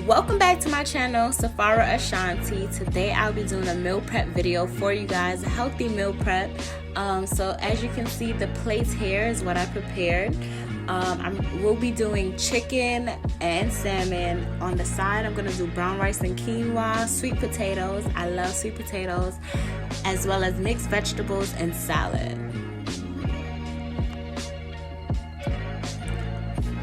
Welcome back to my channel, Safara Ashanti. Today I'll be doing a meal prep video for you guys, a healthy meal prep. So as you can see, the plates here is what I prepared. We'll be doing chicken and salmon. On the side, I'm gonna do brown rice and quinoa, sweet potatoes. I love sweet potatoes, as well as mixed vegetables and salad.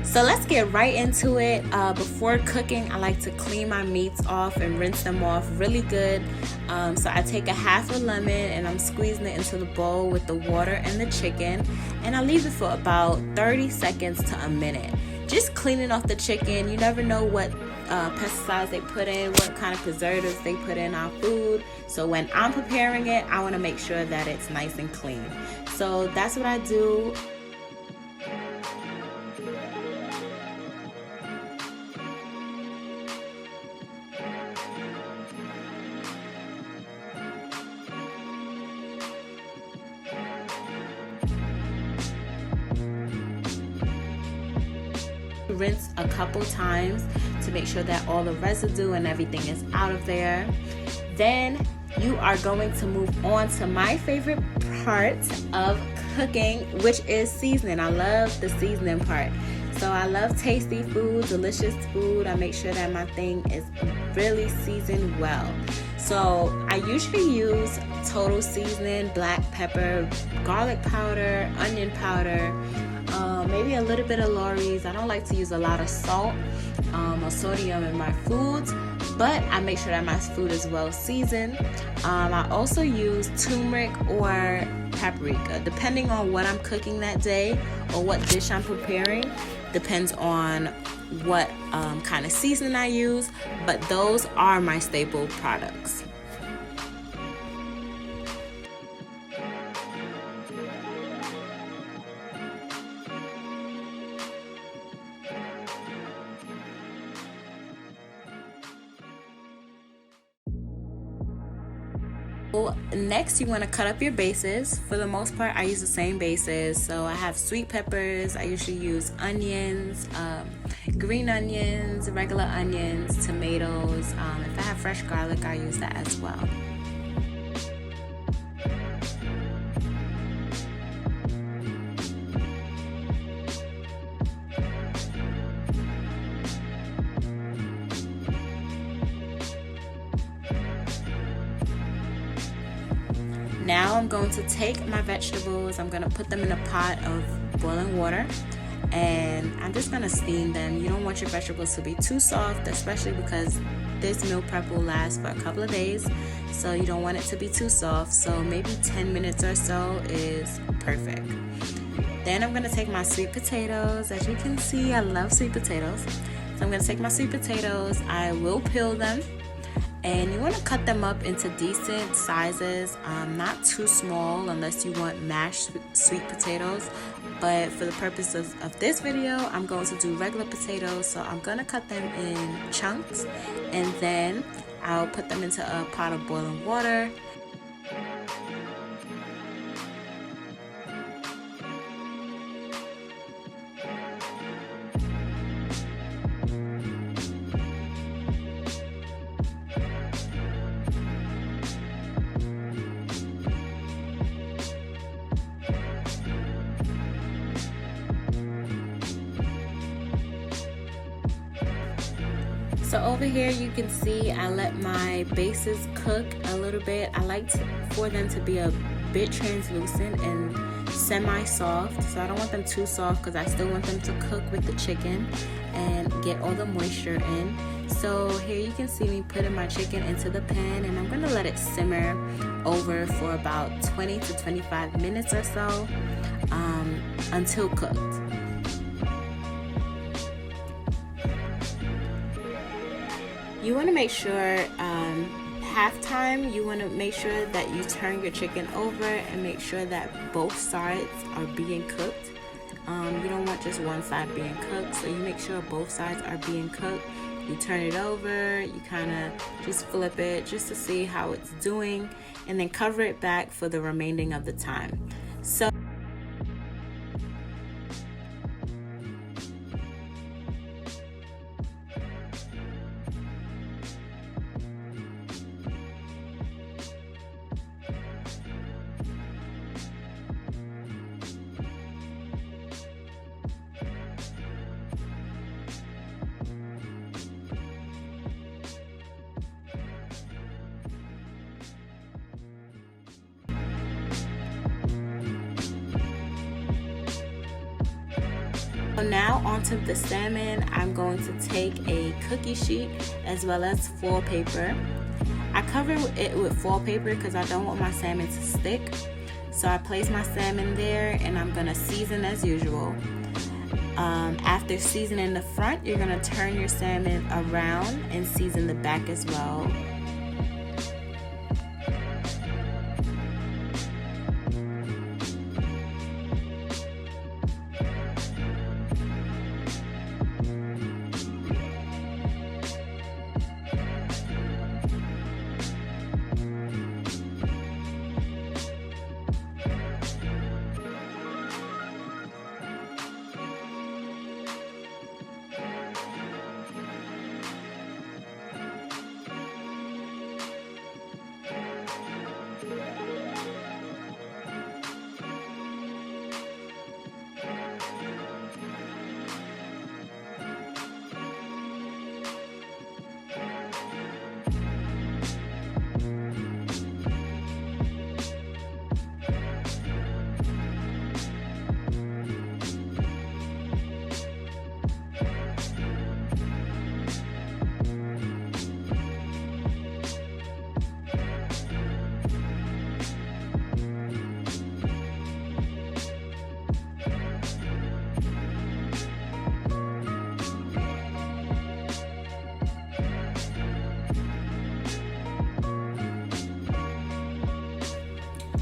So let's get right into it. Before cooking, I like to clean my meats off and rinse them off really good. So I take a half a lemon and I'm squeezing it into the bowl with the water and the chicken, and I leave it for about 30 seconds to a minute. Just cleaning off the chicken. You never know what pesticides they put in, what kind of preservatives they put in our food. So when I'm preparing it, I want to make sure that it's nice and clean. So that's what I do. Rinse a couple times to make sure that all the residue and everything is out of there. Then you are going to move on to my favorite part of cooking, which is seasoning. I love the seasoning part. So I love tasty food, delicious food. I make sure that my thing is really seasoned well. So I usually use total seasoning, black pepper, garlic powder, onion powder, maybe a little bit of Lorry's. I don't like to use a lot of salt or sodium in my foods, but I make sure that my food is well seasoned. I also use turmeric or paprika, depending on what I'm cooking that day or what dish I'm preparing. Depends on what kind of seasoning I use, but those are my staple products. Next, you want to cut up your bases. For the most part, I use the same bases. So I have sweet peppers. I usually use onions, green onions, regular onions, tomatoes. If I have fresh garlic, I use that as well. Now I'm going to take my vegetables, I'm going to put them in a pot of boiling water, and I'm just going to steam them. You don't want your vegetables to be too soft, especially because this meal prep will last for a couple of days, so you don't want it to be too soft. So maybe 10 minutes or so is perfect. Then I'm going to take my sweet potatoes. As you can see, I love sweet potatoes. So I'm going to take my sweet potatoes, I will peel them. And you want to cut them up into decent sizes, not too small unless you want mashed sweet potatoes. But for the purposes of this video, I'm going to do regular potatoes. So I'm going to cut them in chunks, and then I'll put them into a pot of boiling water. So over here you can see I let my bases cook a little bit. I like for them to be a bit translucent and semi-soft. So I don't want them too soft because I still want them to cook with the chicken and get all the moisture in. So here you can see me putting my chicken into the pan, and I'm going to let it simmer over for about 20 to 25 minutes or so until cooked. You want to make sure halftime, you want to make sure that you turn your chicken over and make sure that both sides are being cooked. You don't want just one side being cooked, so you make sure both sides are being cooked. You turn it over, you kind of just flip it just to see how it's doing, and then cover it back for the remaining of the time. So So now onto the salmon. I'm going to take a cookie sheet as well as foil paper. I cover it with foil paper because I don't want my salmon to stick. So I place my salmon there and I'm gonna season as usual. After seasoning the front, you're gonna turn your salmon around and season the back as well.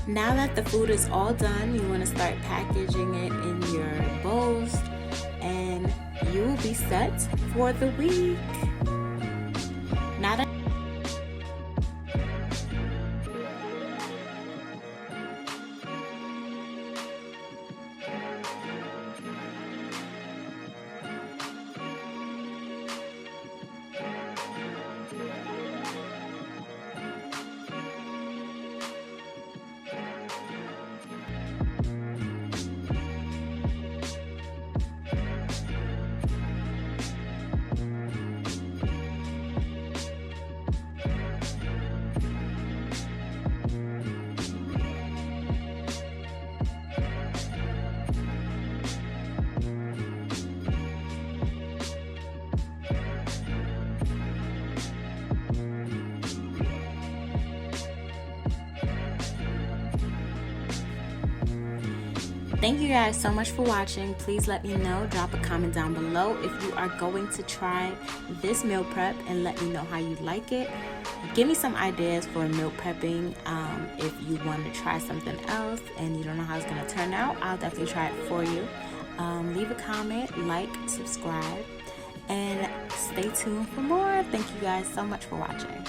Now that the food is all done, you want to start packaging it in your bowls and you will be set for the week. Now that Thank you guys so much for watching. Please let me know, drop a comment down below if you are going to try this meal prep and let me know how you like it. Give me some ideas for meal prepping. If you want to try something else and you don't know how it's going to turn out, I'll definitely try it for you. Leave a comment, like, subscribe, and stay tuned for more. Thank you guys so much for watching.